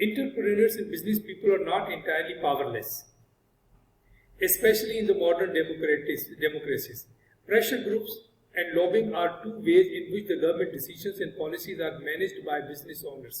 Entrepreneurs and business people are not entirely powerless, especially in the modern democracies. Pressure groups and lobbying are two ways in which the government decisions and policies are managed by business owners.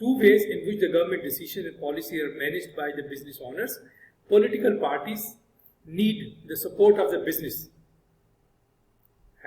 two ways in which the government decision and policy are managed by the business owners. Political parties need the support of the business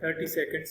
30 seconds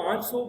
$500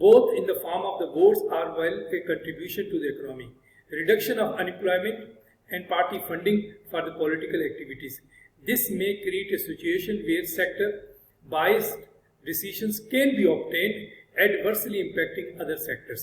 both in the form of the votes are well a contribution to the economy, reduction of unemployment and party funding for the political activities. This may create a situation where sector biased decisions can be obtained adversely impacting other sectors.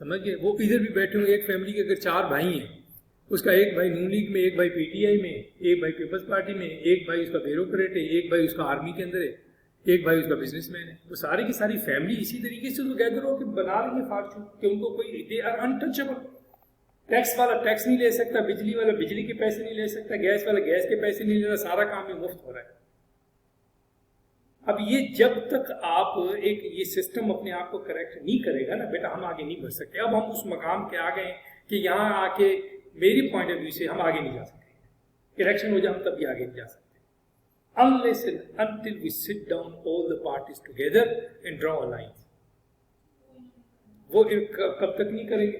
سمجھ گئے. وہ ادھر بھی بیٹھے ہوئے, ایک family کے اگر 4 بھائی ہیں, اس کا ایک بھائی نون لیگ میں, ایک بھائی پی ٹی آئی میں, ایک بھائی پیپلز پارٹی میں, ایک بھائی اس کا بیوروکریٹ ہے, ایک بھائی اس کا آرمی کے اندر ہے, ایک بھائی اس کا بزنس مین ہے. وہ ساری کی ساری فیملی اسی طریقے سے ٹوگیدر ہو کے بنا رہی ہے فارچون, کہ ان کو کوئی دے آر انٹچبل. ٹیکس والا ٹیکس نہیں لے سکتا, بجلی والا بجلی کے پیسے نہیں لے سکتا, گیس والا گیس کے پیسے نہیں لے رہا, سارا کام میں مفت ہو رہا ہے. اب یہ جب تک آپ ایک یہ سسٹم اپنے آپ کو کریکٹ نہیں کرے گا نا بیٹا, ہم آگے نہیں بڑھ سکتے. اب ہم اس مقام کے آ گئے کہ یہاں آ کے میری پوائنٹ آف ویو سے ہم آگے نہیں جا سکتے. کریکشن ہو جائے ہم تب بھی آگے نہیں جا سکتے. Unless and until we sit down all the parties together and draw a line. وہ کب تک نہیں کریں گے؟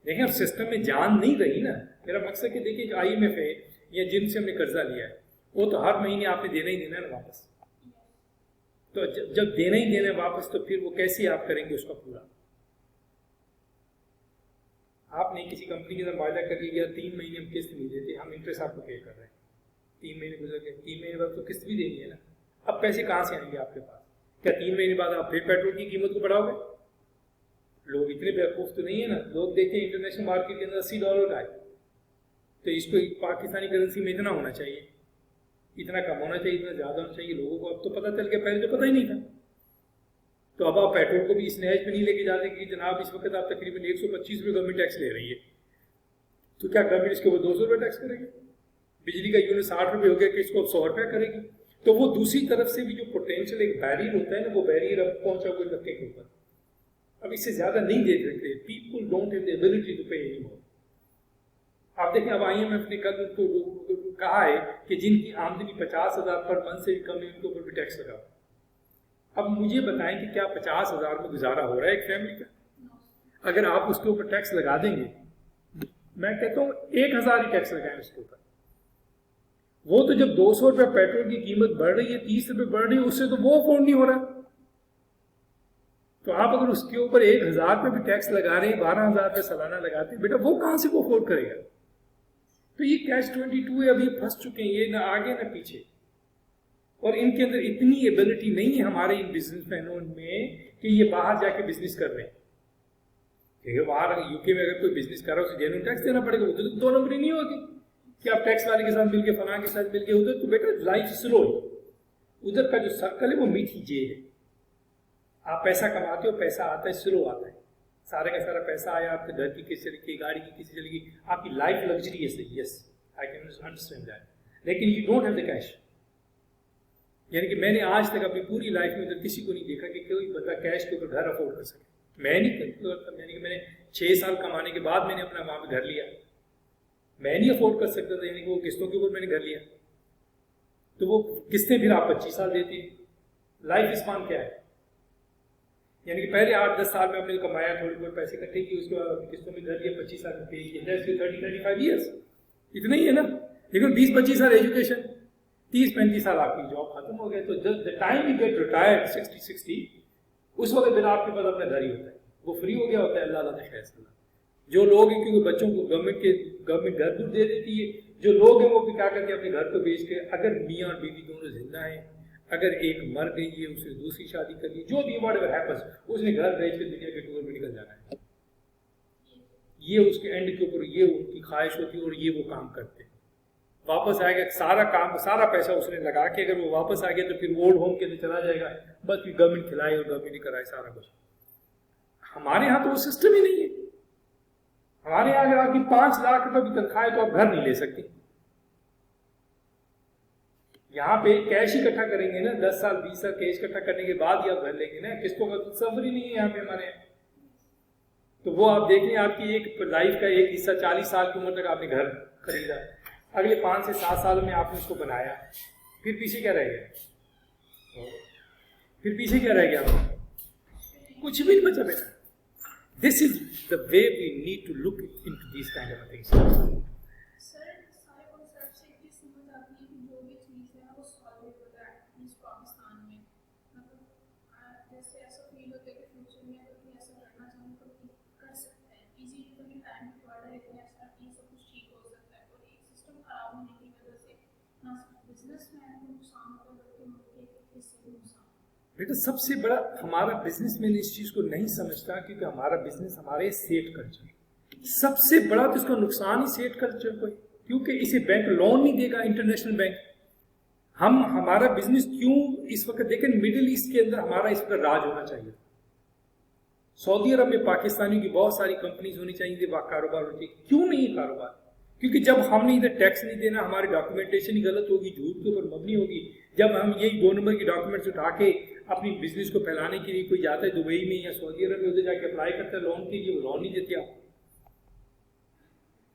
دیکھیں اب سسٹم میں جان نہیں رہی نا. میرا مقصد کہ دیکھیں جو آئی ایم ایف ہے یا جن سے ہم نے قرضہ لیا ہے, وہ تو ہر مہینے آپ نے دینا ہی دینا ہے نا واپس. تو جب دینا ہی دینا ہے واپس, تو پھر وہ کیسے آپ کریں گے اس کا پورا؟ آپ نے کسی کمپنی کے ساتھ معاہدہ کر لیا, 3 مہینے ہم قسط نہیں دیتے, ہم انٹرسٹ آپ کو پے کر رہے ہیں, 3 مہینے گزر گئے, 3 مہینے بعد تو قسط بھی دینی ہے نا. اب پیسے کہاں سے آئیں گے آپ کے پاس؟ کیا 3 مہینے بعد آپ پھر پیٹرول کی قیمت کو بڑھاؤ گے؟ لوگ اتنے بیوقوف تو نہیں ہے نا. لوگ دیکھیں انٹرنیشنل مارکیٹ کے اندر $80 کا ہے, تو اس کو پاکستانی کرنسی میں اتنا ہونا چاہیے, اتنا کم ہونا چاہیے, اتنا زیادہ ہونا چاہیے. لوگوں کو اب تو پتہ چل گیا, پہلے تو پتہ ہی نہیں تھا. تو اب آپ پیٹرول کو بھی اس نہج پہ نہیں لے کے جاتے کہ جناب اس وقت آپ تقریباً 125 روپے گورنمنٹ ٹیکس لے رہی ہے, تو کیا گورنمنٹ اس کے اوپر 200 روپے ٹیکس کرے گی؟ بجلی کا یونٹ 60 روپے ہو گیا کہ اس کو اب 100 روپے کرے گی. تو وہ دوسری طرف سے بھی جو پوٹینشیل ایک بیریئر ہوتا ہے نا, وہ بیریئر اب پہنچا کوئی دھکے کے اوپر. اب اس سے زیادہ نہیں دے سکتے. People don't have the ability to pay any more. آپ دیکھیں اب آئی ایم ایف نے کل ان کو کہا ہے کہ جن کی آمدنی 50,000 پر منتھ سے بھی کم ہے ان کے اوپر بھی ٹیکس لگاؤ. اب مجھے بتائیں کہ کیا 50,000 میں گزارا ہو رہا ہے ایک فیملی کا؟ اگر آپ اس کے اوپر ٹیکس لگا دیں گے, میں کہتا ہوں 1,000 ہی ٹیکس لگائیں اس کے اوپر. وہ تو جب 200 روپے پیٹرول کی قیمت بڑھ رہی ہے, 30 روپے بڑھ رہی ہے, اس سے تو وہ افورڈ نہیں ہو رہا. تو آپ اگر اس کے اوپر 1,000 روپے بھی ٹیکس لگا رہے ہیں, 12,000 روپے سالانہ لگاتے ہیں, بیٹا وہ کہاں سے وہ افورڈ کرے گا؟ تو یہ کیچ 22 ہے, ابھی پھنس چکے ہیں یہ, نہ آگے نہ پیچھے. اور ان کے اندر اتنی ایبلٹی نہیں ہے ہمارے ان بزنس مینوں میں کہ یہ باہر جا کے بزنس کر رہے ہیں. کیونکہ باہر یو کے میں اگر کوئی بزنس کر رہا ہے اسے جینوئن ٹیکس دینا پڑے گا. ادھر تو 2 نمبری نہیں ہوگی کہ آپ ٹیکس والے کے ساتھ مل کے, فلاں کے ساتھ مل کے. ادھر تو بیٹا لائف سلو ہے, ادھر کا جو سرکل ہے وہ میٹھی جیل ہے. آپ پیسہ کماتے ہو, پیسہ آتا ہے, سلو آتا ہے. سارے کا سارا پیسہ آیا, آپ کے گھر کی کسی چلے گی, گاڑی کی کسی چلے گی, آپ کی لائف لگژری ہے. صحیح, یس آئی کین انڈرسٹینڈ دیٹ, لیکن you don't have the cash. یعنی کہ میں نے آج تک اپنی پوری لائف میں ادھر کسی کو نہیں دیکھا کہ کوئی بندہ کیش کے اوپر گھر افورڈ کر سکے. میں نہیں کرتا, یعنی کہ میں نے 6 سال کمانے کے بعد میں نے اپنا وہاں پہ گھر لیا. میں نہیں افورڈ کر سکتا تھا, یعنی کہ وہ قسطوں کے اوپر میں نے گھر لیا. تو وہ قسطیں پھر آپ 25 سال دیتے ہیں. لائف اسپان کیا ہے؟ یعنی کہ پہلے 8-10 سال میں ہم نے کمایا, تھوڑے بہت پیسے اکٹھے کیے, اس کے بعد اپنی قسطوں میں گھر لیا, 25 سال میں پے کیا, 30-35 ایئرس, اتنا ہی ہے نا. لیکن 20-25 سال ایجوکیشن, 30-35 سال آپ کی جاب ختم ہو گئے. تو the time you get retired 60 اس وقت پھر آپ کے پاس اپنا گھر ہی ہوتا ہے, وہ فری ہو گیا ہوتا ہے. اللہ تعالیٰ نے فیصلہ. جو لوگ ہیں کیونکہ بچوں کو گورنمنٹ گھر دور دے دیتی ہے, جو لوگ ہیں وہ بھی کیا کرتے ہیں اپنے گھر کو بیچ کے, اگر میاں اور بیوی دونوں زندہ ہیں, اگر ایک مر گئی ہے, اس نے دوسری شادی کر لی, جو بھی واٹ ایور ہیپنس, اس نے گھر بیچ کے دنیا کے ٹور میں نکل جانا ہے. یہ اس کے اینڈ کے اوپر یہ ان کی خواہش ہوتی ہے, اور یہ وہ کام کرتے ہیں. واپس آئے گا, سارا کام سارا پیسہ اس نے لگا کے اگر وہ واپس آ گیا تو پھر اولڈ ہوم کے اندر چلا جائے گا, بس پھر گورنمنٹ کھلائے اور گورنمنٹ ہی کرائے سارا کچھ. ہمارے یہاں تو وہ سسٹم ہی نہیں ہے. ہمارے یہاں اگر آپ کی 5 لاکھ روپے بھی تنخواہ ہے تو آپ گھر نہیں لے سکتے. یہاں پہ کیش اکٹھا کریں گے نا, 10 سال 20 سال کیش اکٹھا کرنے کے بعد ہی آپ گھر لیں گے نا. قسطوں کا تو سفر ہی نہیں ہے یہاں پہ ہمارے یہاں. تو وہ آپ دیکھ لیں, آپ کی ایک لائف کا ایک حصہ 40 سال کی عمر تک آپ نے گھر خریدا, اگلے 5 سے 7 سال میں آپ نے اس کو بنایا, پھر پیچھے کیا رہ گیا؟ پھر پیچھے کیا رہ گیا؟ کچھ بھی نہیں بچا بیٹا. This is the way we need to look into these kind of things. سر سارے کنسیپٹ سے ایک چیز سمجھ آتی ہے کہ جو بھی چیز ہے وہ سالویبل ہے اس پاکستان میں. مطلب جیسے ایسا فیل ہوتا ہے کہ فیوچر میں اگر کوئی ایسا کرنا چاہے تو کر سکتا ہے. ایزی تو نہیں, ٹائم ریکوائرڈ ہے, لیکن ایسا نہیں سب کچھ ٹھیک ہو سکتا ہے. اور ایک سسٹم خراب ہونے کی وجہ سے نہ صرف بزنس مین کو نقصان ہوتا ہے بلکہ ملک کے حصے کو نقصان. بیٹا سب سے بڑا ہمارا بزنس مین اس چیز کو نہیں سمجھتا کیونکہ ہمارا بزنس ہمارے سیٹ کلچر، سب سے بڑا تو اس کا نقصان ہی سیٹ کلچر کو ہے، کیونکہ اسے بینک لون نہیں دے گا، انٹرنیشنل بینک۔ ہمارا بزنس کیوں اس وقت دیکھیں مڈل ایسٹ کے اندر ہمارا اس وقت راج ہونا چاہیے، سعودی عرب میں پاکستانیوں کی بہت ساری کمپنیز ہونی چاہیے، کاروبار ہونی چاہیے، کیوں نہیں کاروبار؟ کیونکہ جب ہم نے ادھر ٹیکس نہیں دینا، ہماری ڈاکیومنٹیشن ہی غلط ہوگی، جھوٹ کے اوپر مبنی ہوگی، جب ہم یہی 2 نمبر کی ڈاکیومنٹس اٹھا کے اپنی بزنس کو پھیلانے کے لیے کوئی جاتا ہے دبئی میں یا سعودی عرب میں، ادھر جا کے اپلائی کرتا ہے لون کے لیے، وہ لون نہیں دیتے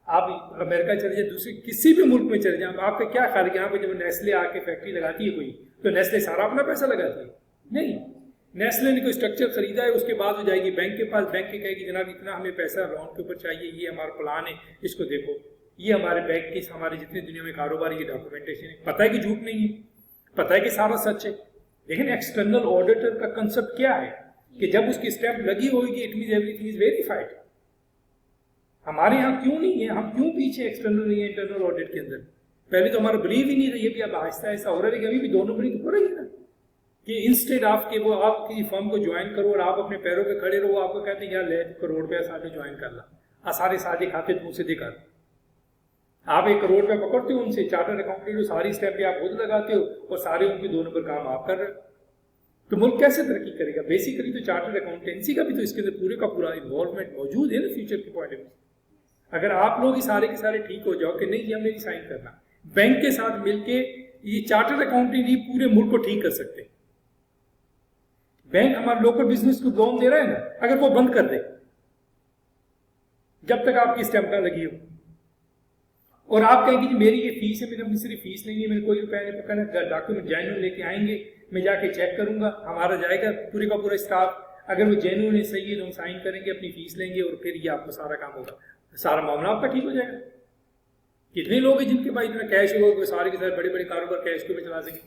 آپ امریکہ چلے جائیں، دوسرے کسی بھی ملک میں چلے جائیں، آپ کا کیا خیال ہے یہاں پہ جب نیسلے آ کے فیکٹری لگاتی ہے کوئی تو نیسلے سارا اپنا پیسہ لگاتی ہے؟ نہیں، نیسلے نے کوئی اسٹرکچر خریدا ہے، اس کے بعد وہ جائے گی بینک کے پاس، بینک کے کہے گی جناب اتنا ہمیں پیسہ لون کے اوپر چاہیے، یہ ہمارا پلان ہے، اس کو دیکھو، یہ ہمارے بینک کی ہمارے جتنے دنیا میں کاروبار یہ ڈاکیومنٹیشن ہے، پتہ ہے کہ جھوٹ نہیں ہے، پتہ ہے کہ سارا سچ ہے، لیکن ایکسٹرنل آڈیٹر کا کنسپٹ کیا ہے کہ جب اس کی اسٹیمپ لگی ہوئے گی it means everything is verified. ہمارے یہاں کیوں نہیں ہے، ہم کیوں پیچھے ایکسٹرنل نہیں ہے انٹرنل آڈٹ کے اندر؟ پہلے تو ہمارا بلیو ہی نہیں رہی ہے، بھی اب آہستہ آہستہ ہو رہا ہے، لیکن ابھی بھی 2 نمبر تو ہو رہی ہے نا، کہ انسٹیڈ آف کہ وہ آپ کی فرم کو جوائن کرو اور آپ اپنے پیروں پہ کھڑے رہو، آپ کو کہتے ہیں یار لے کروڑ روپیہ ساتھ جوائن کر لا، سارے ساتھ کھاتے تم سے دکھا، آپ 1 کروڑ روپیہ پکڑتے ہو ان سے، چارٹر اکاؤنٹنٹ ہو، ساری اسٹیپ بھی آپ خود لگاتے ہو اور سارے ان کے 2 نمبر کام آپ کر رہے ہو، تو ملک کیسے ترقی کرے گا؟ بیسیکلی تو چارٹر اکاؤنٹنسی کا بھی تو اس کے اندر پورے کا پورا انوالومنٹ موجود ہے نا فیوچر کے پوائنٹ آف ویو۔ اگر آپ لوگ ہی سارے کے سارے ٹھیک ہو جاؤ کہ نہیں یہ ہم نے نہیں سائن کرنا، بینک کے ساتھ مل کے یہ چارٹر اکاؤنٹنٹ ہی پورے ملک کو ٹھیک کر سکتے ہیں۔ بینک ہمارے لوکل بزنس کو لون دے رہا ہے نا، اگر وہ بند کر دے جب تک آپ کی اسٹیمپ نہ لگی ہو، اور آپ کہیں گے جی میری یہ فیس ہے، میں نے اپنی صرف فیس نہیں ہے، میرے کوئی روپیہ نہیں پکڑنا، ڈاکیومنٹ جینوئن لے کے آئیں گے، میں جا کے چیک کروں گا، ہمارا جائے گا پورے کا پورا اسٹاف، اگر وہ جینوئن ہے صحیح ہے تو ہم سائن کریں گے، اپنی فیس لیں گے اور پھر یہ آپ کو سارا کام ہوگا، سارا معاملہ آپ کا ٹھیک ہو جائے گا۔ کتنے لوگ ہیں جن کے پاس اتنا کیش ہوگا، سارے کے سارے بڑے بڑے کاروبار کیش کے اوپر چلا دیں گے؟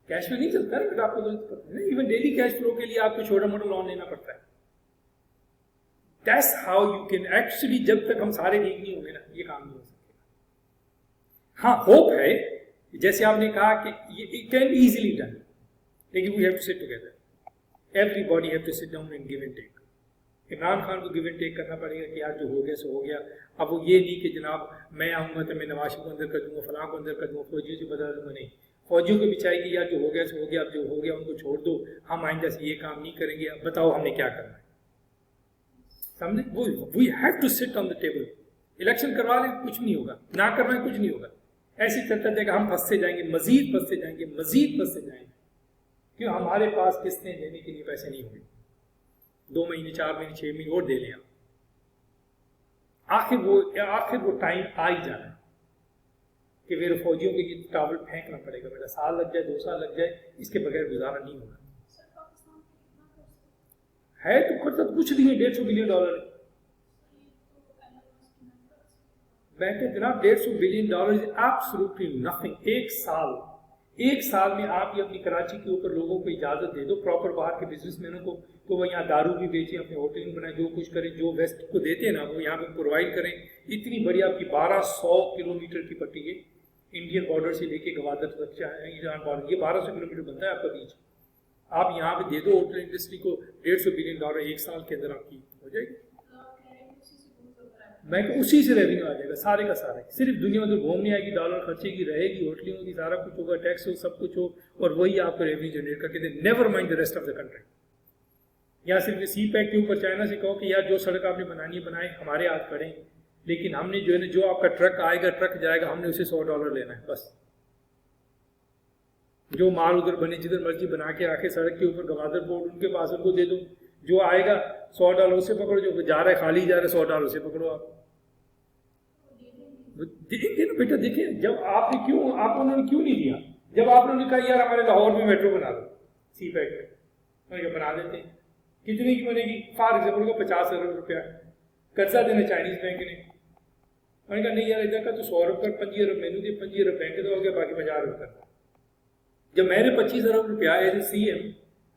کیش میں نہیں چلتا ہے، آپ کو ایون ڈیلی کیش فلو کے لیے آپ کو چھوٹا موٹا لون لینا پڑتا ہے۔ That's how you can actually، جب تک ہم سارے ٹھیک نہیں ہوں گے نا یہ کام نہیں ہو سکے۔ ہاں ہوپ ہے، جیسے آپ نے کہا کہ it can be easily done، لیکن we have to sit together، everybody have to sit down and give and take۔ Imran Khan کو گیو اینڈ ٹیک کرنا پڑے گا کہ یار جو ہو گیا سو ہو گیا، اب وہ یہ نہیں کہ جناب میں آؤں گا تو میں نواز کو اندر کر دوں گا، فلاں کو اندر کر دوں گا، فوجیوں سے بدلا دوں گا، نہیں، فوجیوں کو بھی چاہیے کہ یار جو ہو گیا سو ہو گیا، اب جو ہو گیا ان کو چھوڑ دو، ہم آئندہ سے یہ کام نہیں کریں گے، اب بتاؤ ہم نے کیا کرنا ہے، سمجھے؟ We have to sit on the table. Election کروا لیں کچھ نہیں ہوگا، نہ کروائیں کچھ نہیں ہوگا، ایسے چلتا جائے گا، ہم پھنستے جائیں گے، مزید پھنستے جائیں گے، مزید پھنستے جائیں گے، کیوں ہمارے پاس قسطیں دینے کے لیے پیسے نہیں ہوں گے، 2 مہینے 4 مہینے 6 مہینے اور دے لیں آپ، آخر وہ ٹائم آ ہی جانا ہے کہ میرے فوجیوں کو یہ ٹاول پھینکنا پڑے گا، میرا سال لگ جائے 2 سال لگ جائے، اس کے بغیر گزارا نہیں ہوگا۔ ہے تو قرض کچھ نہیں ہے، $150 بلین ہے، بینک جناب $150 بلین ایبسولوٹلی نتھنگ۔ ایک سال میں آپ یہ اپنی کراچی کے اوپر لوگوں کو اجازت دے دو، پراپر باہر کے بزنس مینوں کو، تو وہ یہاں دارو بھی بیچیں، اپنے ہوٹل بنائیں، جو کچھ کریں، جو ویسٹ کو دیتے ہیں نا وہ یہاں پہ پرووائڈ کریں۔ اتنی بڑی آپ کی 1200 کلومیٹر کی پٹی ہے، انڈین بارڈر سے لے کے گوادر تک ایران بارڈر، یہ 1200 کلومیٹر بنتا ہے آپ کا بیچ، آپ یہاں پہ دے دو ہوٹل انڈسٹری کو $150 بلین، ایک سال کے اندر آپ کی ہو جائے گی۔ میں کہ اسی سے ریونیو آ جائے گا سارے کا سارا، صرف دنیا میں تو گھومنے آئے گی، ڈالر خرچے کی رہے گی، ہوٹلوں کی سارا کچھ ہوگا، ٹیکس ہو، سب کچھ ہو، اور وہی آپ کو ریونیو جنریٹ کر کے دے، never mind the rest of the country. یا صرف سی پیک کے اوپر چائنا سے کہو کہ یار جو سڑک آپ نے بنانی ہے بنائے، ہمارے ہاتھ کھڑے ہیں، لیکن ہم نے جو ہے نا جو آپ کا ٹرک آئے گا، ٹرک جائے گا، ہم نے اسے $100 لینا ہے بس، جو مال ادھر بنے جدھر مرضی بنا کے آ کے سڑک کے اوپر گوادر بورڈ ان کے پاس ان کو دے دو، جو آئے گا $100 سے پکڑو، جو جا رہا ہے خالی جا رہا ہے $100 سے پکڑو آپ دیکھیں گے نا بیٹا۔ دیکھیں جب آپ نے کیوں، آپ انہوں نے کیوں نہیں دیا، جب آپ نے کہا یار ہمارے لاہور میں میٹرو بنا دو سی پیک میں، انہوں نے بنا دیتے ہیں، کتنے کی بنے گی؟ فار ایگزامپل کو $50 ارب قرضہ دینا چائنیز بینک نے، انہوں نے کہا نہیں یار ادھر کا تو $100 کر، 25 ارب مینو دے، 25 ارب بینک کا ہو گیا، باقی 50 ارب کرنا۔ جب میں نے 25 ارب روپیہ ایز اے سی ایم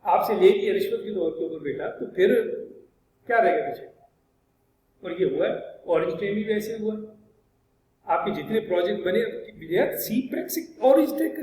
آپ سے لے لیا رشوت کے طور کے اوپر بیٹا، تو پھر کیا رہے گا پیچھے؟ اور یہ ہوا ہے، اورنج ٹیم بھی ویسے ہوا ہے، آپ کے جتنے پروجیکٹ بنے، سی پیک سے اورنج ٹیم کا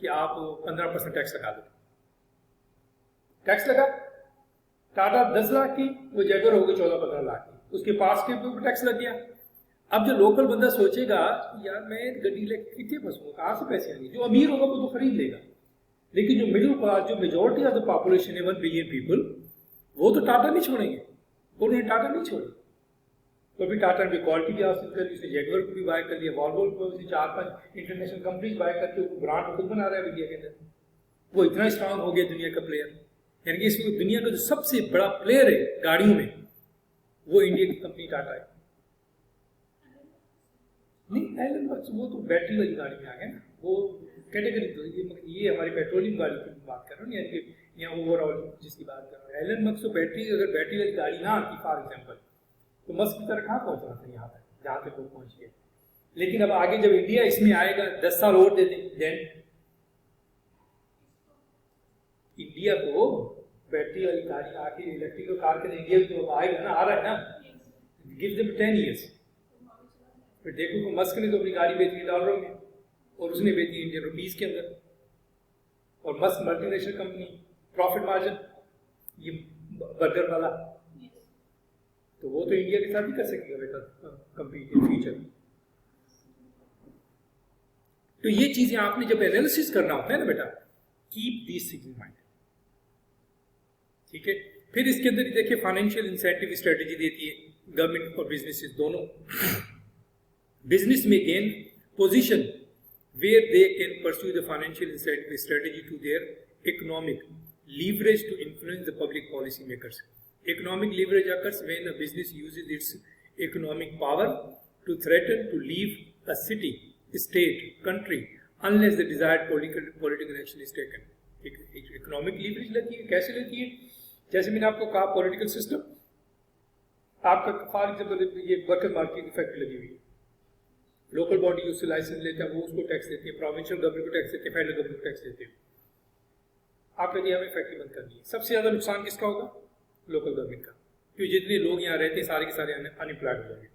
کہ آپ 15% ٹیکس لگا دو. ٹیکس لگا, ٹاٹا 10 لاکھ کی, وہ جیگور ہو گئی 14-15 لاکھ کی, اس کے پاس کے اوپر ٹیکس لگ گیا. اب جو لوکل بندہ سوچے گا یار میں گڈی لے کے کتنے پھنسوں گا, کہاں سے پیسے آئیں گے؟ جو امیر ہوگا وہ تو خرید لے گا, لیکن جو مڈل کلاس, جو میجورٹی آف دا پاپولیشن ہے 1 بلین پیپل, وہ تو ٹاٹا نہیں چھوڑیں گے. انہوں نے ٹاٹا نہیں چھوڑی, تو ابھی ٹاٹا نے کوالٹی بھی حاصل کر لی, اس نے جیگور کو بھی بائی کر لیا, والوو کو بھی 4-5 انٹرنیشنل کمپنیز بائی کر کے برانڈ خود بنا رہا ہے انڈیا کے اندر. وہ اتنا اسٹرانگ ہو گیا دنیا کا پلیئر, یعنی کہ اس وقت دنیا کا جو سب سے بڑا پلیئر ہے گاڑیوں میں وہ انڈیا کی کمپنی ٹاٹا ہے. نہیں ایلن ماسک وہ تو بیٹری والی گاڑی میں آ گیا نا, وہ کیٹیگری تو یہ ہماری پیٹرولیم گاڑی کی بات کر رہا ہوں, یعنی کہ یہاں اوور آل جس کی بات کر رہا ہوں. ایلن ماسک تو بیٹری, اگر بیٹری والی گاڑی نہ آتی فار ایگزامپل, تو ماسک کی طرح کہاں پہنچنا تھا یہاں تک جہاں تک وہ پہنچ گئے. لیکن اب آگے جب انڈیا اس میں آئے گا 10 سال اور دے دیں, دین انڈیا کو بیٹری والی گاڑی آ کے الیکٹریکل کار کے انڈیا تو آئے گا نا, آ رہا ہے نا, گیو دم 10 ایئرس. پھر دیکھو کہ مسک نے تو اپنی گاڑی بیچی ڈالروں میں اور اس نے بیچی انڈین روپیز کے اندر, اور Musk multinational company, profit margin یہ برگر والا, تو وہ تو انڈیا کے ساتھ ہی کر سکے گا بیٹا کمپیٹ ان فیوچر. تو یہ چیزیں آپ نے جب انالیسس کرنا ہوتا ہے نا بیٹا, keep these things in mind. ٹھیک ہے, پھر اس کے اندر دیکھیں فائنینشیل انسینٹیو اسٹریٹجی دیتی ہے گورنمنٹ اور بزنس دونوں. Business may gain position where they can pursue the financial incentive strategy to their economic leverage to influence the public policy makers. Economic leverage occurs when a business uses its economic power to threaten to leave a city, state, country unless the desired political action is taken. Economic leverage لگتی ہے, کیسے لگتی ہے؟ جیسے میں نے آپ کو کہا پولیٹیکل سسٹم, آپ کا فار ایگزامپل یہ برکت مارکیٹ کی فیکٹری لگی ہوئی ہے, لوکل باڈی اس سے لائسنس لیتا ہے, وہ اس کو ٹیکس دیتی ہے, پروونشل گورنمنٹ کو ٹیکس دیتی ہے, فیڈرل گورنمنٹ کو ٹیکس دیتی ہے. آپ کہتے ہیں ہمیں فیکٹری بند کرنی ہے, سب سے زیادہ نقصان کس کا ہوگا؟ لوکل گورنمنٹ کا, کیونکہ جتنے لوگ یہاں رہتے ہیں سارے کے سارے ان امپلائڈ ہو جائیں گے.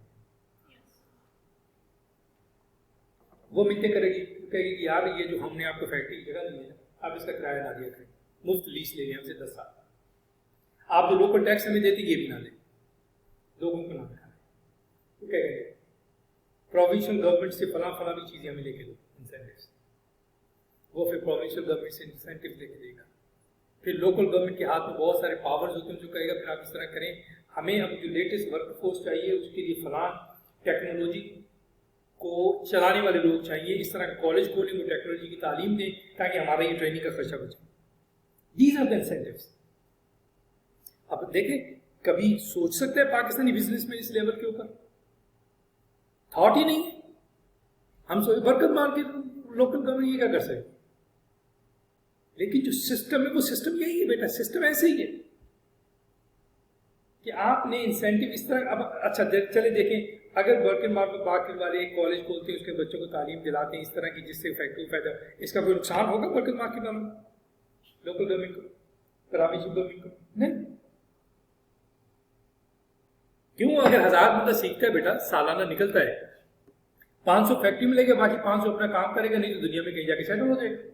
وہ ملتے کرے گی, کہے گی کہ یار یہ جو ہم نے آپ کو فیکٹری کی جگہ دی ہے آپ اس کا کرایہ نہ دیا کریں, مفت لیز لے لیں ہم سے 10 سال. آپ جو لوکل ٹیکس ہمیں دیتے یہ بھی نہ لیں, لوگوں کو نہ دکھائیں. تو کیا کہیں گے پروونشل گورنمنٹ سے فلاں فلاں بھی چیزیں ہمیں لے کے دو انسینٹیوز, وہ پھر پروونشل گورنمنٹ سے انسینٹیو لے کے دے گا. پھر لوکل گورنمنٹ کے ہاتھ میں بہت سارے پاورز ہوتے ہیں جو کہے گا پھر آپ اس طرح کریں, ہمیں اب جو لیٹسٹ ورک فورس چاہیے اس کے لیے فلاں ٹیکنالوجی کو چلانے والے لوگ چاہیے, اس طرح کالج کھولیں, وہ ٹیکنالوجی کی تعلیم دیں تاکہ ہمارا یہ ٹریننگ کا خرچہ بچے. These are the incentives. اب دیکھیں کبھی سوچ سکتے ہیں پاکستانی بزنس میں اس لیول کے اوپر تھاٹ ہی نہیں ہے. ہم سوچ برکت مار کے لوکل گورنمنٹ یہ کیا کر سکتے, لیکن جو سسٹم ہے وہ سسٹم یہی ہے بیٹا, سسٹم ایسے ہی ہے کہ آپ نے انسینٹیو اس طرح. اب اچھا چلے دیکھیں, اگر برکت مارکیٹ والے ایک کالج کھولتے ہیں, اس کے بچوں کو تعلیم دلاتے ہیں اس طرح کی جس سے فیکٹری فائدہ, اس کا کوئی نقصان ہوگا برکت مارکیٹ والوں لوکل گورنمنٹ کو, پروونشل گورنمنٹ کو؟ نہیں. کیوں؟ اگر 1000 بندہ سیکھتا ہے بیٹا, سالانہ نکلتا ہے, 500 فیکٹری میں لے گا, باقی 500 اپنا کام کرے گا, نہیں تو دنیا میں کہیں جا کے سیٹل ہو جائے گا.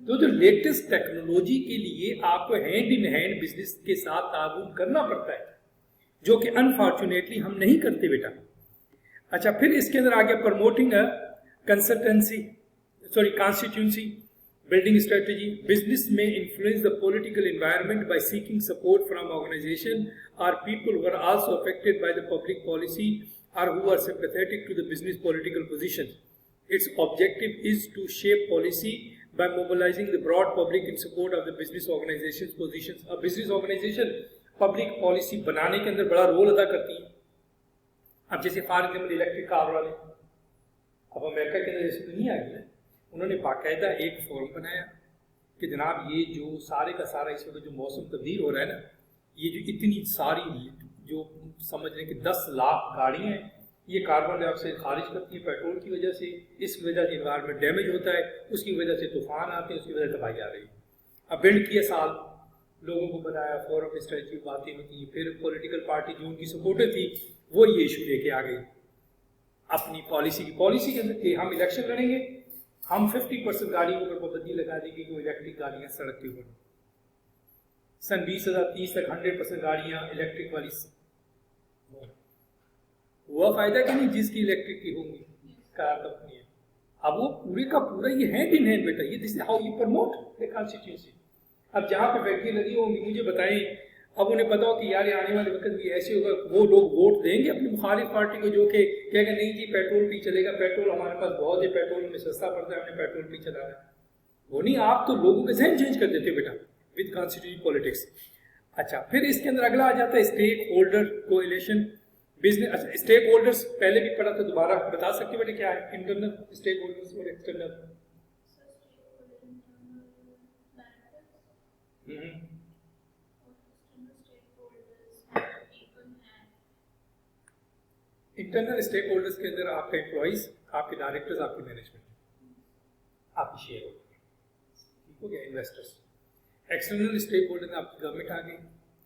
تو جو لیٹسٹ ٹیکنالوجی کے لیے آپ کو ہینڈ ان ہینڈ بزنس کے ساتھ تعاون کرنا پڑتا ہے, جو کہ انفارچونیٹلی ہم نہیں کرتے بیٹا. اچھا پھر اس کے اندر آگے promoting کانسٹیٹیوئنسی building strategy. Business may influence the political environment by seeking support from organizations or people who are also affected by the public policy or who are sympathetic to the business political positions. Its objective is to shape policy by mobilizing the broad public in support of the business organization's positions. A business organization public policy بنانے کے اندر بڑا role ادا کرتی ہے. اب جیسے for example electric car والے, اب امریکہ کے اندر جیسے دنیا آئی ہے, انہوں نے باقاعدہ ایک فورم بنایا کہ جناب یہ جو سارے کا سارا اس وقت جو موسم تبدیل ہو رہا ہے نا, یہ جو اتنی ساری جو سمجھ لیں کہ 10 لاکھ گاڑیاں ہیں, یہ کاربن ڈائی آکسائڈ خارج کرتی ہیں پیٹرول کی وجہ سے, اس کی وجہ سے انوائرمنٹ ڈیمیج ہوتا ہے, اس کی وجہ سے طوفان آتے ہیں, اس کی وجہ سے تباہی آ رہی ہے. اب بلڈ کیا سال لوگوں کو بتایا, فورم اسٹریٹجی باتیں ہوتی ہیں, پھر پولیٹیکل پارٹی جو ان کی سپورٹر تھی وہ یہ ایشو لے کے آ گئی اپنی پالیسی کے اندر کہ ہم الیکشن لڑیں گے ہم 50% گاڑیوں پر پابندی لگا دیں گے کہ وہ الیکٹرک گاڑیاں سڑک کے اوپر، سن 2030 تک 100% گاڑیاں الیکٹرک والی ہوا فائدہ کہ نہیں جس کی الیکٹرک کی ہوں گی کار کمپنی ہے. اب وہ پورے کا پورا یہ ہینڈ ان ہینڈ بیٹا، یہ this is how you promote the constitution. اب جہاں پہ فیکٹری لگی ہوں گی مجھے بتائیں، اب انہیں پتا ہو کہ یار آنے والے وقت بھی ایسے ہوگا، وہ لوگ ووٹ دیں گے اپنی مخالف پارٹی کو جو کہ کہے گا نہیں جی پیٹرول پہ چلے گا، پیٹرول ہمارے پاس بہت ہے، پیٹرول میں سستا پڑتا ہے، ہم نے پیٹرول پہ چلانا ہے. وہ نہیں، آپ تو لوگوں کے ذہن چینج کر دیتے بیٹا وتھ کانسٹیٹیوشن پالیٹکس. اچھا پھر اس کے اندر اگلا آ جاتا ہے اسٹیک ہولڈر کولیشن بزنس. اچھا اسٹیک ہولڈرس پہلے بھی پڑھا تھا، دوبارہ بتا سکتے بیٹے کیا ہے انٹرنل اسٹیک ہولڈرس اور ایکسٹرنل؟ انٹرنل اسٹیک ہولڈرس کے اندر آپ کے امپلائیز، آپ کے ڈائریکٹرز، آپ کی مینجمنٹ، آپ کی شیئر ہولڈر، ٹھیک ہو گیا، انویسٹرس. ایکسٹرنل اسٹیک ہولڈر میں آپ کی گورنمنٹ آ گئی،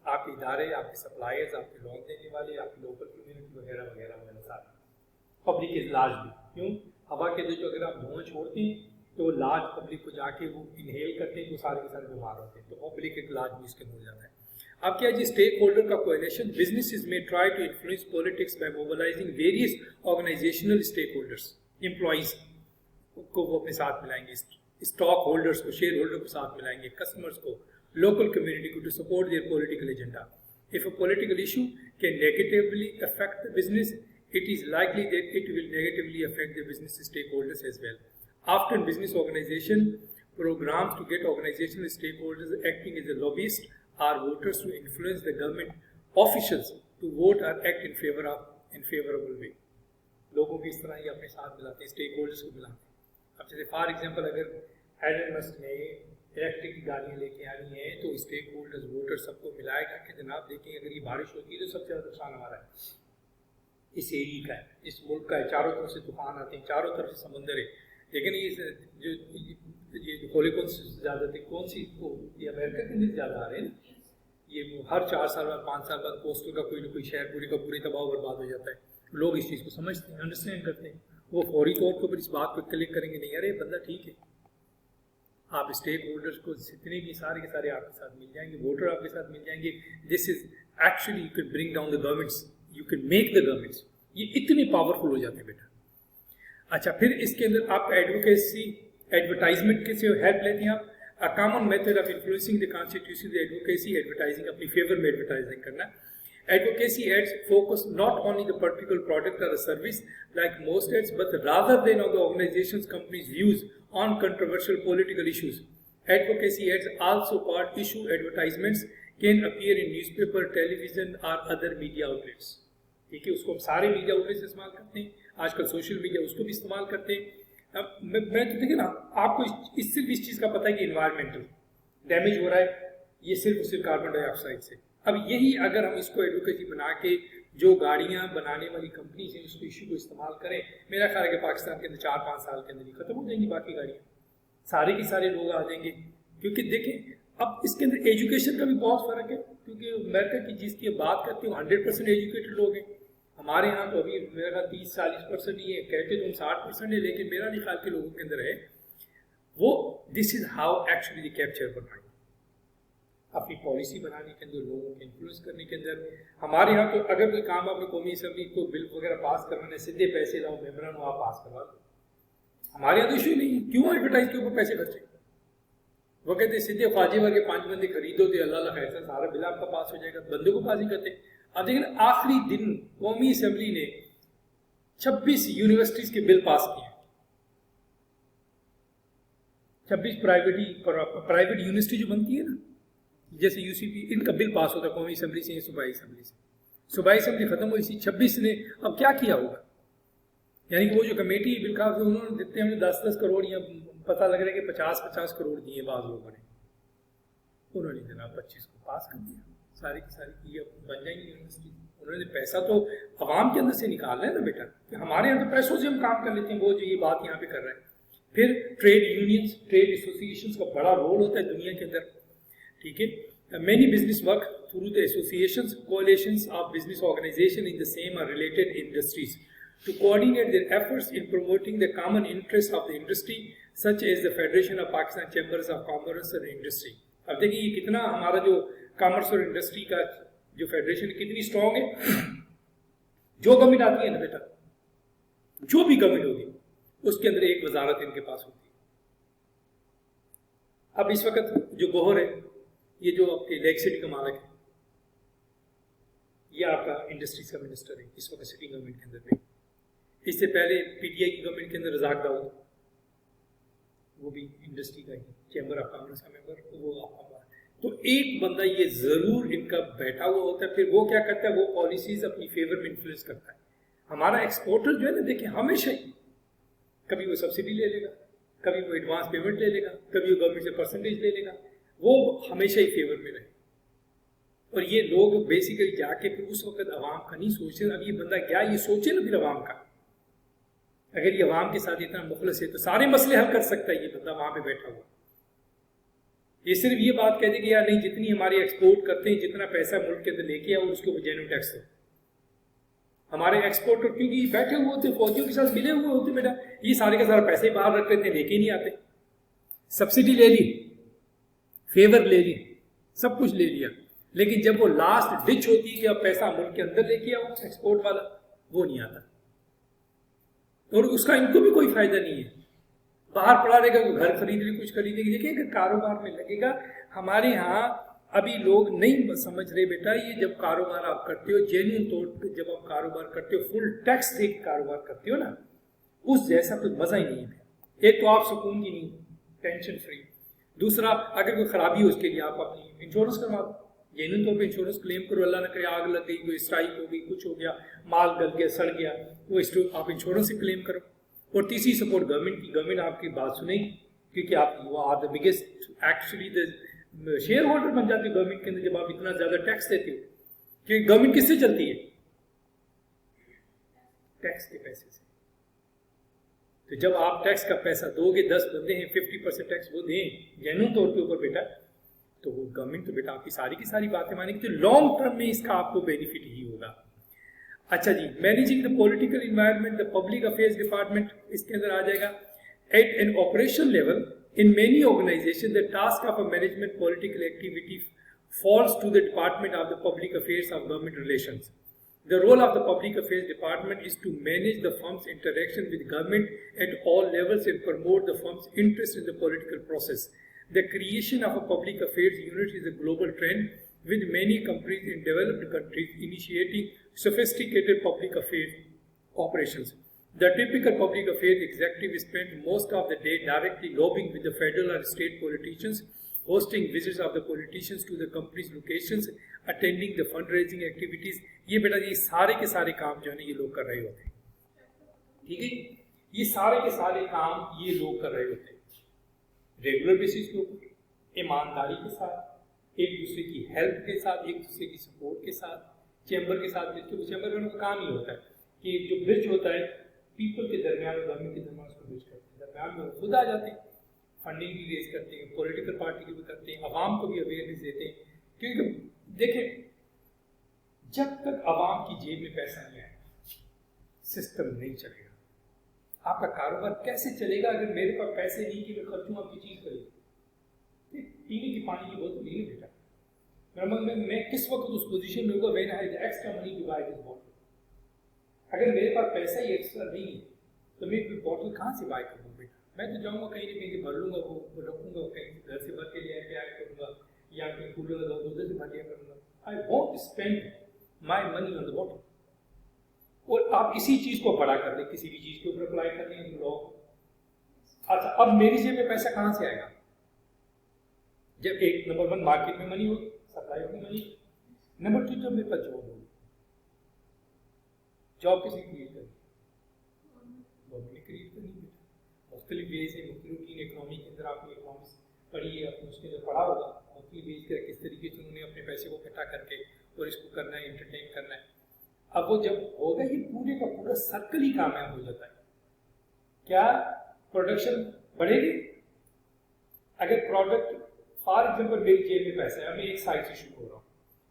آپ کے ادارے، آپ کے سپلائرز، آپ کے لون دینے والے، آپ کی لوکل کمیونٹی وغیرہ وغیرہ وغیرہ سارے. پبلک از لارج، کیوں؟ ہوا کے اندر جو اگر آپ دھواں چھوڑتے ہیں تو وہ لارج پبلک کو جا کے وہ انہیل کرتے ہیں تو سارے کے سارے بیمار ہوتے ہیں، تو پبلک ایک لارج بھی اس کے اندر ہو جاتا ہے. اب کیا جی اسٹیک ہولڈر کا کولیشن بزنسز میں try to influence politics by mobilising various organisational stakeholders. Employees کو وہ اپنے ساتھ ملائیں گے، اسٹاک ہولڈرس کو، شیئر ہولڈر کو ساتھ ملائیں گے، کسٹمرس کو، local community to support their political agenda. If a political issue can negatively affect the business, it is likely that it will negatively affect the business stakeholders as well. Often business organization programs to get organizational stakeholders acting as a lobbyist or voters to influence the government officials to vote or act in favorable way. لوگوں کی اس طرح ہی اپنے ساتھ ملاتے ہیں، stack holders کو ملاتے ہیں. اب جیسے فار ایگزامپل اگر ایلن مسک نے الیکٹرک کی گاڑیاں لے کے آنی ہیں تو اسٹیک ہولڈرز ووٹر سب کو ملائے گا کہ جناب دیکھیں اگر یہ بارش ہوتی ہے تو سب سے زیادہ نقصان ہمارا ہے، اس ایریے کا ہے، اس ملک کا ہے، چاروں طرف سے طوفان آتے ہیں، چاروں طرف سے سمندر ہے. لیکن یہ کھولے کون سے زیادہ تھے، کون سی یہ امریکہ کے اندر زیادہ آ رہے ہیں نا. یہ ہر 4 سال بعد 5 سال بعد کوسٹل کا کوئی نہ کوئی شہر پورے کا پورے تباہ و برباد ہو جاتا ہے. لوگ اس چیز کو سمجھتے ہیں، انڈرسٹینڈ کرتے ہیں، وہ فوری طور کے اوپر اس بات کو کلک کریں گے نہیں ارے بندہ ٹھیک ہے. آپ اسٹیک ہولڈرس کو جتنے بھی سارے کے سارے آپ کے ساتھ مل جائیں گے، ووٹر آپ کے ساتھ مل جائیں گے. This is actually you can bring down the governments, you can make the governments. یہ اتنے پاورفل ہو جاتے ہیں بیٹا. اچھا پھر اس کے اندر آپ ایڈوکیسی ایڈورٹائزمنٹ کے سے ہیلپ لیتے ہیں. آپ a common method of influencing the constitution is advocacy, advertising, اپنی فیور میں ایڈورٹائزنگ کرنا. Advocacy ads focus not only the particular product or a service like most ads, but rather than on the organization's company's views on controversial political issues. Advocacy ads, also called issue advertisements, can appear in newspaper, television or other media outlets. ٹھیک ہے، اس کو ہم سارے media outlets استعمال کرتے ہیں، آج کل سوشل میڈیا اس کو بھی استعمال کرتے ہیں. اب میں تو دیکھیں نا، آپ کو صرف اس چیز کا پتہ ہے کہ انوائرمنٹل ڈیمیج ہو رہا ہے، یہ صرف کاربن ڈائی آکسائڈ سے. اب یہی اگر ہم اس کو ایڈوکیسی بنا کے جو گاڑیاں بنانے والی کمپنیز ہیں اس کو ایشو کو استعمال کریں، میرا خیال ہے کہ پاکستان کے اندر 4-5 سال کے اندر ہی ختم ہو جائیں گی باقی گاڑیاں، سارے کے سارے لوگ آ جائیں گے. کیونکہ دیکھیں اب اس کے اندر ایجوکیشن کا بھی بہت فرق ہے، کیونکہ امریکہ کی جس کی بات کرتے ہیں 100% ایجوکیٹڈ لوگ ہیں. ہمارے یہاں تو ابھی میرا خیال 30-40% ہی ہے، کہتے تو ہم 60% ہے، لیکن میرا نہیں خیال کے لوگوں کے اندر ہے وہ. This is how actually the capture بنائیں اپنی پالیسی بنانے کے اندر، لوگوں کو انفلوئنس کرنے کے اندر. ہمارے یہاں تو اگر کوئی کام آپ نے قومی اسمبلی کو بل وغیرہ پاس کروانے، سیدھے پیسے لاؤ ممبران ہو آپ پاس کروا دو. ہمارے یہاں تو ایشو نہیں ہے، کیوں ایڈورٹائز کے اوپر پیسے خرچے. وہ کہتے سیدھے خواجے ورگے 5 بندے خریدو تو اللہ خیر سے سارا بل آپ کا پاس ہو جائے گا، بندے کو پاس ہی کرتے. اب دیکھیں آخری دن قومی اسمبلی نے 26 یونیورسٹیز کے بل پاس کیے، 26 پرائیویٹ یونیورسٹی جو بنتی ہے نا جیسے یو سی پی، ان کا بل پاس ہوتا ہے قومی اسمبلی سے، صوبائی اسمبلی سے. صوبائی اسمبلی ختم ہوئی تھی 26 نے اب کیا کیا ہوگا، یعنی کہ وہ جو کمیٹی بل کا انہوں نے دیتے ہمیں 10-10 کروڑ یا پتہ لگ رہا ہے کہ 50-50 کروڑ دیے بعض لوگوں نے، انہوں نے جناب 25 کو پاس کر دیا. ساری کی ساری یہ بن جائیں گی یونیورسٹی. انہوں نے پیسہ تو عوام کے اندر سے نکالنا ہے نا بیٹا، کہ ہمارے یہاں تو پیسوں سے ہم کام کر لیتے ہیں، وہ جو یہ بات یہاں پہ کر رہے ہیں. پھر ٹریڈ یونینز، ٹریڈ ایسوسیشنز کا بڑا رول ہوتا ہے دنیا کے اندر. ٹھیک ہے، many business work through the associations, coalitions of business organizations in the same or related industries to coordinate their efforts in promoting the common interests of the industry. such as the Federation of Pakistan Chambers of Commerce and Industry. اب دیکھیں یہ کتنا ہمارا جو commerce اور industry کا جو federation کتنی اسٹرانگ ہے. جو گورنمنٹ آتی ہے نا بیٹا, جو بھی گورنمنٹ ہوگی اس کے اندر ایک وزارت ان کے پاس ہوتی ہے. اب اس وقت جو گوہر ہے, یہ جو آپ کے الیکٹریسٹی کا مالک ہے, یہ آپ کا انڈسٹریز کا منسٹر ہے اس وقت سٹنگ گورنمنٹ کے اندر میں. اس سے پہلے پی ٹی آئی کی گورنمنٹ کے اندر رزاق داؤد, وہ بھی انڈسٹری کا ہی چیمبر آف کامرس کا ممبر, وہ آپ کا. تو ایک بندہ یہ ضرور ان کا بیٹھا ہوا ہوتا ہے. پھر وہ کیا کرتا ہے, وہ پالیسیز اپنی فیور میں انفلوئنس کرتا ہے. ہمارا ایکسپورٹر جو ہے نا, دیکھیں ہمیشہ ہی کبھی وہ سبسڈی لے لے گا, کبھی وہ ایڈوانس پیمنٹ لے لے گا, کبھی وہ گورنمنٹ سے پرسنٹیج لے لے گا, وہ ہمیشہ ہی فیور میں رہے. اور یہ لوگ بیسیکلی جا کے پھر اس وقت عوام کا نہیں سوچتے. اب یہ بندہ کیا یہ سوچے نا پھر عوام کا, اگر یہ عوام کے ساتھ اتنا مخلص ہے تو سارے مسئلے حل کر سکتا ہے یہ بندہ وہاں پہ بیٹھا ہوا. یہ صرف یہ بات کہہ دے کہ یار نہیں, جتنی ہماری ایکسپورٹ کرتے ہیں جتنا پیسہ ملک کے اندر لے کے آؤ اس کے اوپر جینوئن ٹیکس دو. ہمارے ایکسپورٹر کیونکہ بیٹھے ہوئے ہوتے, فوجیوں کے ساتھ ملے ہوئے ہوتے بیٹا, یہ سارے کا سارا پیسے باہر رکھ لیتے ہیں, لے کے نہیں آتے. سبسڈی لے لی, فیور لے لی, سب کچھ لے لیا, لیکن جب وہ لاسٹ ڈچ ہوتی ہے کہ اب پیسہ ملک کے اندر لے کے آؤ ایکسپورٹ والا, وہ نہیں آتا. اور اس کا ان کو بھی کوئی فائدہ نہیں ہے. باہر پڑا رہے گا, گھر خرید لے, کچھ خریدے گی. دیکھیں اگر کاروبار میں لگے گا, ہمارے ہاں ابھی لوگ نہیں سمجھ رہے بیٹا, یہ جب کاروبار آپ کرتے ہو جینوئن طور پہ, جب آپ کاروبار کرتے ہو فل ٹیکس دے کے کاروبار کرتے ہو نا, اس جیسا کوئی مزہ ہی نہیں ہے. ایک تو آپ سکون کی نہیں, ٹینشن فری. دوسرا اگر کوئی خرابی ہو اس کے لیے آپ اپنی انشورنس کروا دو, جینوئن طور پہ انشورنس کلیم کرو. اللہ نہ کرے آگ لگ گئی, کوئی اسٹرائک ہو گئی, کچھ ہو گیا, مال گل گیا, سڑ گیا, وہ آپ انشورنس سے کلیم کرو. اور تیسری سپورٹ گورنمنٹ کی, گورنمنٹ آپ کی بات سنے گی کیونکہ آپ وہ are the biggest actually the shareholder بن جاتے گورنمنٹ کے اندر جب آپ اتنا زیادہ ٹیکس دیتے ہو. کیونکہ گورنمنٹ کس سے چلتی ہے, ٹیکس کے پیسے سے. تو جب آپ ٹیکس کا پیسہ دو گے, 10 بندے ہیں 50% ٹیکس وہ دیں جینوئن طور کے اوپر بیٹا, تو وہ گورنمنٹ تو بیٹا آپ کی ساری باتیں مانے گی. تو لانگ ٹرم میں اس کا آپ کو بینیفٹ ہی ہوگا. اچھا جی, managing the political environment, the public affairs department اس کے اندر آ جائے گا. At an operation level in many organizations the task of a management political activity falls to the department of the public affairs of government relations. The role of the public affairs department is to manage the firm's interaction with government at all levels and promote the firm's interest in the political process. The creation of a public affairs unit is a global trend, with many companies in developed countries initiating sophisticated public affairs operations. The typical public affairs executive spends most of the day directly lobbying with the federal or state politicians, hosting visits of the politicians to the company's locations, attending the fundraising activities. یہ بیٹا یہ سارے کے سارے کام جو ہے نا یہ لوگ کر رہے ہوتے ہیں. ٹھیک ہے, یہ سارے کے سارے کام یہ لوگ کر رہے ہوتے ہیں ریگولر بیسس کے اوپر, ایمانداری کے ساتھ, ایک دوسرے کی ہیلپ کے ساتھ, ایک دوسرے کی سپورٹ کے ساتھ, چیمبر کے ساتھ. چیمبر کرنے کا کام ہی ہوتا ہے کہ جو برج ہوتا ہے پیپل کے درمیان اور گورنمنٹ کے درمیان, اس کو برج کرتے ہیں. درمیان میں خود آ جاتے ہیں, فنڈنگ بھی ریز کرتے ہیں, پولیٹیکل پارٹی کی بھی کرتے ہیں, عوام کو بھی اویئرنیس دیتے ہیں. کیونکہ دیکھیں جب تک عوام کی جیب میں پیسہ نہیں آئے سسٹم نہیں چلے گا. آپ کا کاروبار کیسے چلے گا اگر میرے پاس پیسے نہیں کہ میں خرچوں آپ کی چیز خرید. پینے کی پانی کی بوتل نہیں بیٹا, میں کس وقت اس پوزیشن میں ہوگا when I have extra money to buy this bottle. اگر میرے پاس پیسہ ہی ایکسٹرا نہیں ہے تو میں کوئی بوٹل کہاں سے بائی کروں بیٹا. میں تو جاؤں گا کہیں نہ کہیں سے بھر لوں گا, وہ رکھوں گا, کہیں گھر سے بھر کے لے کے آیا کروں گا, یا کہیں کولر لگاؤں گا ادھر سے بھر لیا کروں گا. I want to spend my money on the bottle. اور آپ اسی چیز کو بڑا کر لیں, کسی بھی چیز کے اوپر اپلائی کر لیں لوگ. اچھا اب میری جیب میں پیسہ کہاں سے آئے گا؟ جب ایک نمبر 1 مارکیٹ میں منی ہوگی, سپلائی ہوگی منی. نمبر 2 جب میرے پاس جاب ہوگی. جاب کسی کریٹ کرنی, گورنمنٹ نے کریٹ کرنی ہے. مختلف ویز ہیں, مختلف اکنامی کے اندر آپ نے اکنامکس پڑھی ہے, آپ نے اس کے اندر پڑھا ہوگا مختلف ویز کا کس طریقے سے انہوں نے اپنے پیسے کو اکٹھا کر کے اور اس کو کرنا ہے, انٹرٹین کرنا ہے. اب وہ جب ہوگا یہ پورے کا پورا سرکل ہی کامیاب ہو جاتا ہے. کیا پروڈکشن بڑھے گی؟ اگر پروڈکٹ فار ایگزامپل میری جیب میں پیسہ ہے, میں ایک سائڈ سے شروع ہو رہا ہوں,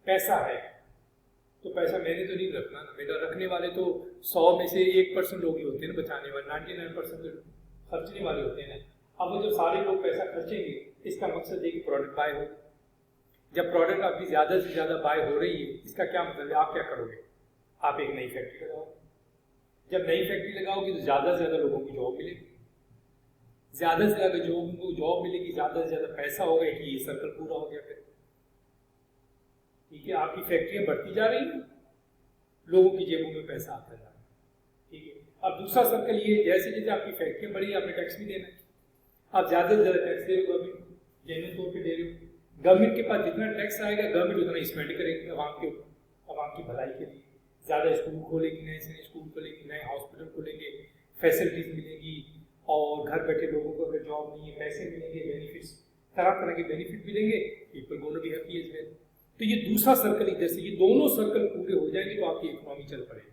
پیسہ ہے تو پیسہ میں نے تو نہیں رکھنا نا بیٹا. رکھنے والے تو 100 میں سے 1% لوگ ہی ہوتے ہیں نا بچانے والے, 99% خرچنے والے ہوتے ہیں نا. اب وہ جو سارے لوگ پیسہ خرچیں گے اس کا مقصد ہے کہ پروڈکٹ بائی ہو. جب پروڈکٹ آپ کی زیادہ سے زیادہ بائی ہو رہی ہے اس کا کیا مطلب ہے؟ آپ کیا کرو گے؟ آپ ایک نئی فیکٹری لگاؤ. جب نئی فیکٹری لگاؤ گے تو زیادہ سے زیادہ لوگوں کی جاب ملے گی. زیادہ سے زیادہ لوگوں کو جاب ملے گی, زیادہ سے زیادہ پیسہ ہوگا کہ یہ سرکل پورا ہو گیا. پھر ٹھیک ہے, آپ کی فیکٹریاں بڑھتی جا رہی ہیں, لوگوں کی جیبوں میں پیسہ آتا جا رہا ہے. ٹھیک ہے, اب دوسرا سرکل یہ جیسے جیسے آپ کی فیکٹریاں بڑھی آپ نے ٹیکس بھی دینا ہے. آپ زیادہ سے زیادہ ٹیکس دے رہے ہو, گورنمنٹ جینوئن طور پہ دے رہے ہو. گورنمنٹ کے پاس جتنا ٹیکس آئے گا گورنمنٹ اتنا اسپینڈ کرے گی عوام کے اوپر, عوام کی بھلائی کے لیے. زیادہ اسکول کھولے گی, نئے سے اسکول کھولے گی, نئے ہاسپٹل کھولیں گے, فیسلٹیز ملے گی, اور گھر بیٹھے لوگوں کو اگر جاب نہیں ہے پیسے ملیں گے, بینیفٹس طرح طرح کے بینیفٹ ملیں گے. پیپل گونا بھی ہیپی ایز ویل. تو یہ دوسرا سرکل ادھر سے, یہ دونوں سرکل پورے ہو جائیں گے تو آپ کی اکنامی چل پڑے گی.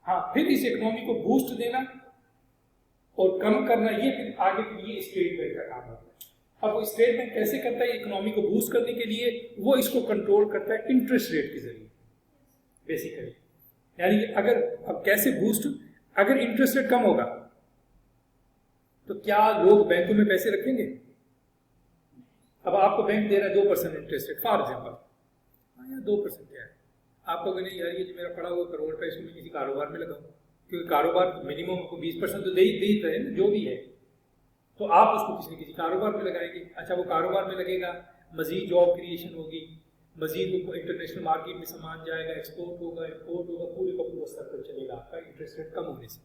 ہاں, پھر اس اکنامی کو بوسٹ دینا اور کم کرنا یہ پھر آگے کے لیے اسٹیٹ بینک کا کام ہوتا ہے. اب وہ اسٹیٹ بینک کیسے کرتا ہے اکنامی کو بوسٹ کرنے کے لیے؟ وہ اس کو کنٹرول کرتا ہے انٹرسٹ ریٹ کے ذریعے بیسیکلی. یعنی کہ اگر اب کیسے بوسٹ, اگر انٹرسٹ ریٹ کم ہوگا تو کیا لوگ بینکوں میں پیسے رکھیں گے؟ اب آپ کو بینک دے رہا ہے 2% انٹرسٹ ریٹ فار ایگزامپل, 2% کیا ہے, آپ کو نہیں یار یہ جو میرا پڑا ہوا کروڑ روپے اس میں کسی کاروبار میں لگاؤں, کیونکہ کاروبار منیمم آپ کو 20% تو دے ہی رہے ہیں جو بھی ہے, تو آپ اس کو کسی نہ کسی کاروبار میں لگائیں گے. اچھا, وہ کاروبار میں لگے گا, مزید جاب کریشن ہوگی, مزید انٹرنیشنل مارکیٹ میں سامان جائے گا, ایکسپورٹ ہوگا, امپورٹ ہوگا, پورے کا پورا سرکل چلے گا آپ کا انٹرسٹ ریٹ کم ہونے سے.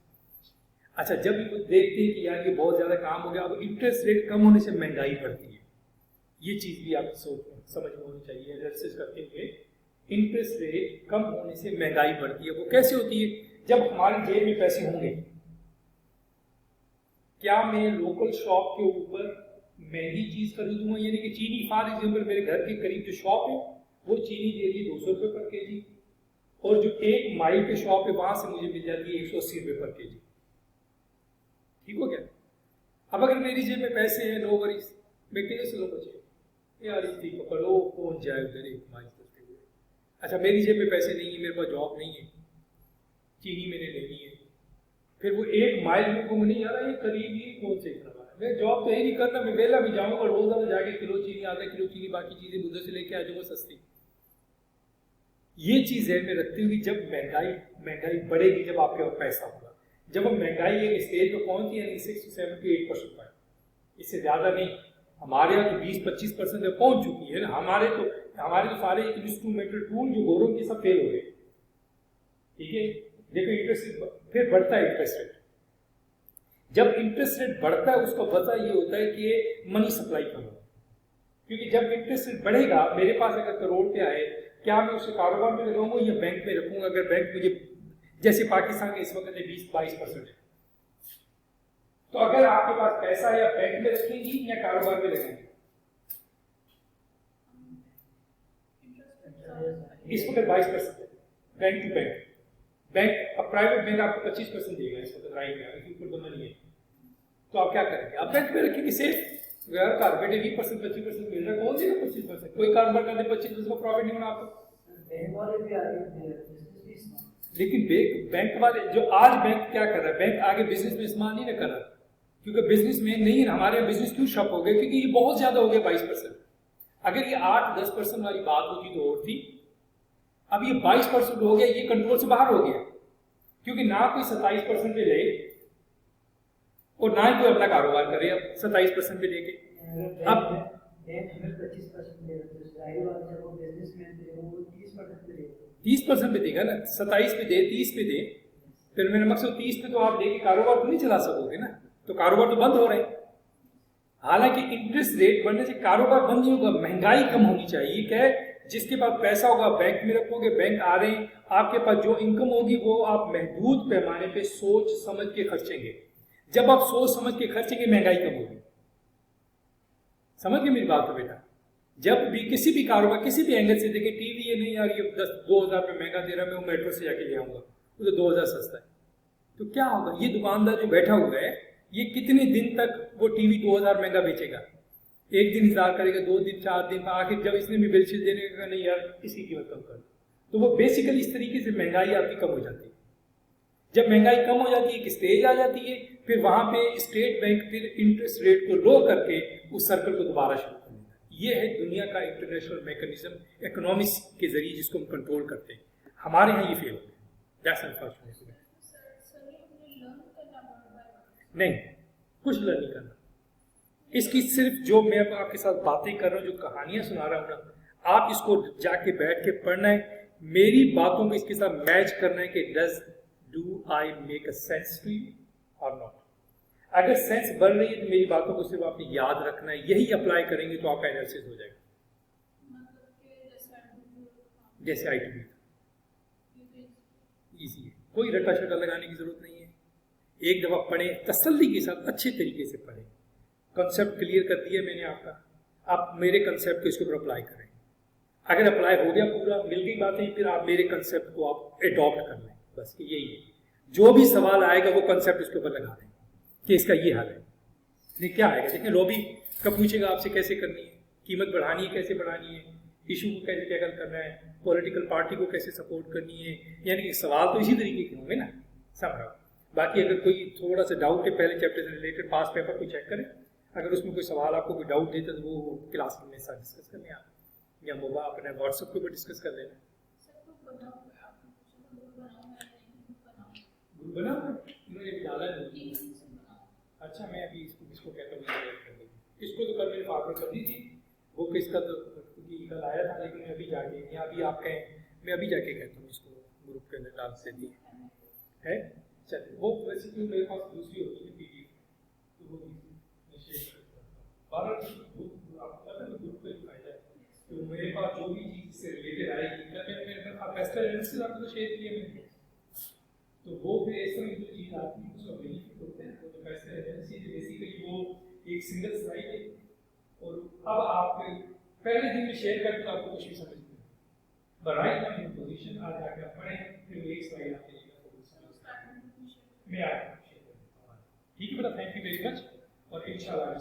اچھا, جب وہ دیکھتے ہیں کہ یار یہ بہت زیادہ کام ہو گیا, اب انٹرسٹ ریٹ کم ہونے سے مہنگائی بڑھتی ہے. یہ چیز بھی آپ سمجھ میں ہونی چاہیے انالیسس کرتے ہوئے. انٹرسٹ ریٹ کم ہونے سے مہنگائی بڑھتی ہے. وہ کیسے ہوتی ہے؟ جب ہماری جیب میں پیسے ہوں گے, کیا میں لوکل شاپ کے اوپر مہنگی چیز خریدوں گا؟ یعنی کہ چینی فار ایگزامپل میرے گھر کے قریب جو شاپ ہے وہ چینی دے رہی ہے 200 روپے پر کے جی, اور جو 1 مائل پہ شاپ ہے وہاں سے مجھے مل جاتی ہے 180 روپے پر کے جی. ٹھیک ہو گیا؟ اب اگر میری جیب میں پیسے ہیں, نو وریز, میں کیسے لو بچے یار اتنی پکڑو پہنچ جائے ادھر 1 مائل کرتے ہوئے. اچھا, میری جیب میں پیسے نہیں ہیں, میرے پاس جاب نہیں ہے, چینی میں نے لینی ہے, پھر وہ 1 مائل میں کو نہیں آ رہا, یہ قریب ہی کون سے اتنا ہے, میں جاب تو ہی نہیں کرنا, میں ویلا بھی جاؤں گا روزانہ جا کے کلو چینی, آدھا کلو چینی, باقی چیزیں ادھر سے لے کے آ جاؤں گا سستی. یہ چیز ذہن میں رکھتے ہوئے جب مہنگائی بڑھے گی, جب آپ کے پاس پیسہ ہوگا, جب ہم مہنگائی ایک اسٹیج پہ پہنچتی ہے 6 to 7 to 8% پر, اس سے زیادہ نہیں. ہمارے یہاں تو 20-25% پہ پہنچ چکی ہے نا. ہمارے تو سارے انسٹرومنٹل ٹول جو گورنمنٹ کے سب فیل ہو گئے. ٹھیک ہے, دیکھو انٹرسٹ پھر بڑھتا ہے. انٹرسٹ ریٹ جب انٹرسٹ ریٹ بڑھتا ہے اس کا وجہ یہ ہوتا ہے کہ منی سپلائی کم ہو, کیونکہ جب انٹرسٹ ریٹ بڑھے گا, میرے پاس اگر کروڑ روپیہ ہے, کیا میں اسے کاروبار میں لگاؤں گا یا بینک میں رکھوں گا؟ اگر بینک مجھے جیسے پاکستان کے اس وقت 20-22% ہے, تو اگر آپ کے پاس پیسہ ہے یا بینک میں رکھیں گی یا کاروبار میں رکھیں گی؟ اس وقت 22% ہے بینک ٹو بینک. بینک اب پرائیویٹ بینک آپ کو 25% دے گا اس وقت رائٹ میں, اگر منی ہے تو آپ کیا کریں گے؟ آپ بینک میں رکھیں گے سیف. اگر گھر بیٹھے 20% 25% مل رہا ہے, کون دے گا 25%؟ کوئی کاروبار کرنے 25% کا پروفٹ نہیں ہونا آپ کو. لیکن بینک والے جو آج بینک کیا کر رہا ہے, بینک آگے بزنس میں استعمال نہیں نہ کر رہا, کیونکہ بزنس میں نہیں. ہمارے بزنس کیوں شپ ہو گئے؟ کیونکہ یہ بہت زیادہ ہو گیا 22%. اگر یہ 8-10% والی بات ہوتی تو اور تھی. اب یہ 22% ہو گیا, یہ کنٹرول سے باہر ہو گیا, کیونکہ نہ کوئی 27% پہ لے اور نہ ہی کوئی اپنا کاروبار کرے. اب 27% پہ لے کے اب 30% پہ دے گا نا, 27 پہ دے, 30 پہ دے, پھر میرا مقصد 30 پہ تو آپ دے کے کاروبار تو نہیں چلا سکو گے نا, تو کاروبار تو بند ہو رہے ہیں. حالانکہ انٹرسٹ ریٹ بڑھنے سے کاروبار بند نہیں ہوگا, مہنگائی کم ہونی چاہیے. کہ جس کے پاس پیسہ ہوگا بینک میں رکھو گے, بینک آ رہے ہیں, آپ کے پاس جو انکم ہوگی وہ آپ محدود پیمانے پہ سوچ سمجھ کے خرچیں گے. جب آپ سوچ سمجھ کے خرچیں گے مہنگائی کم ہوگی. سمجھ گئے میری بات کو بیٹا؟ جب بھی کسی بھی کاروبار کسی بھی اینگل سے دیکھیں, ٹی وی یہ نہیں یار یہ 2,000 روپے مہنگا دے رہا ہے, میں وہ میٹرو سے جا کے لے آؤں گا, وہ تو 2,000 سستا ہے, تو کیا ہوگا؟ یہ دکاندار جو بیٹھا ہوا ہے یہ کتنے دن تک وہ ٹی وی 2,000 مہنگا بیچے گا؟ ایک دن انتظار کرے گا, 2 دن, 4 دن, آخر جب اس نے بھی بل شل دینے کا نہیں یار اس کی قیمت کم کر, تو وہ بیسیکلی اس طریقے سے مہنگائی آپ کی کم ہو جاتی ہے. جب مہنگائی کم ہو جاتی ہے ایک اسٹیج آ جاتی ہے، پھر وہاں پہ اسٹیٹ بینک پھر انٹرسٹ ریٹ کو لو کر کے اس سرکل کو دوبارہ شروع کر دیتا ہے۔ یہ ہے دنیا کا انٹرنیشنل میکنزم اکنامکس کے ذریعے جس کو ہم کنٹرول کرتے ہیں۔ ہمارے یہاں یہ فیل ہوتا ہے۔ That's unfortunate۔ نہیں، کچھ لرن نہیں کرنا، اس کی صرف جو میں آپ کے ساتھ باتیں کر رہا ہوں، جو کہانیاں سنا رہا ہوں نا، آپ اس کو جا کے بیٹھ کے پڑھنا ہے، میری باتوں کو اس کے ساتھ میچ کرنا ہے کہ do I make a sense to you اور ناٹ۔ اگر سینس بن رہی ہے تو میری باتوں کو صرف آپ نے یاد رکھنا ہے، یہی اپلائی کریں گے تو آپ کا انالیسس ہو جائے گا۔ جیسے آئی ٹی ایزی ہے، کوئی رٹا شٹا لگانے کی ضرورت نہیں ہے، ایک دفعہ پڑھیں، تسلی کے ساتھ اچھے طریقے سے پڑھیں، کنسیپٹ کلیئر کر دیا میں نے آپ کا، آپ میرے کنسیپٹ کو اس کے اوپر اپلائی کریں، اگر اپلائی ہو گیا پورا مل گئی باتیں، پھر آپ میرے کنسیپٹ کو آپ اڈاپٹ کر لیں، بس کہ یہی ہے، جو بھی سوال آئے گا وہ کنسیپٹ اس کے اوپر لگا دیں کہ اس کا یہ حل ہے۔ نہیں کیا آئے گا، دیکھیں لوبی کب پوچھے گا آپ سے کیسے کرنی ہے، قیمت بڑھانی ہے کیسے بڑھانی ہے، ایشو کو کیسے ٹیکل کرنا ہے، پولیٹیکل پارٹی کو کیسے سپورٹ کرنی ہے، یعنی کہ سوال تو اسی طریقے کے ہوں گے نا سمجھا۔ باقی اگر کوئی تھوڑا سا ڈاؤٹ ہے پہلے چیپٹر سے ریلیٹڈ پاس پیپر کو چیک کریں، اگر اس میں کوئی سوال آپ کو کوئی ڈاؤٹ دیتا ہے تو وہ کلاس میں ساتھ ڈسکس کر لیں آپ، یا موبائل اپنے واٹس ایپ کے اوپر ڈسکس کر لینا۔ گروپ بنا انہوں نے ڈالا نہیں، اچھا میں ابھی اس کو کہتا ہوں، اس کو تو کل میں نے فارورڈ کر دی تھی، وہ کس کا تو کل آیا تھا، لیکن میں ابھی جا کے یا ابھی آپ کہیں میں ابھی جا کے کہتا ہوں اس کو گروپ کے اندر ڈال دیتی ہے۔ چلے وہ ویسے تو میرے پاس دوسری ہوتی ہے پی ڈی تو وہ گروپ کا فائدہ ہے، تو میرے پاس جو بھی چیز سے ریلیٹڈ آئے گی فیسٹل انالیسس آپ کو شیئر کیے میں نے، تو وہ پھر ایسے میں جو چیز آتی ہے اس کا بینیفٹ ہوتا ہے، وہ جو فیسٹل انالیسس بیسیکلی وہ ایک سنگل سلائڈ ہے، اور اب آپ پہلے دن میں شیئر کرتے تو آپ کو کچھ بھی سمجھ نہیں برائے کا پوزیشن آ جا کے آپ پڑھیں، پھر ایک سلائڈ آپ میں آ کے شیئر کرتا ہوں۔ ٹھیک ہے بیٹا، تھینک یو ویری مچ، اور ان شاء اللہ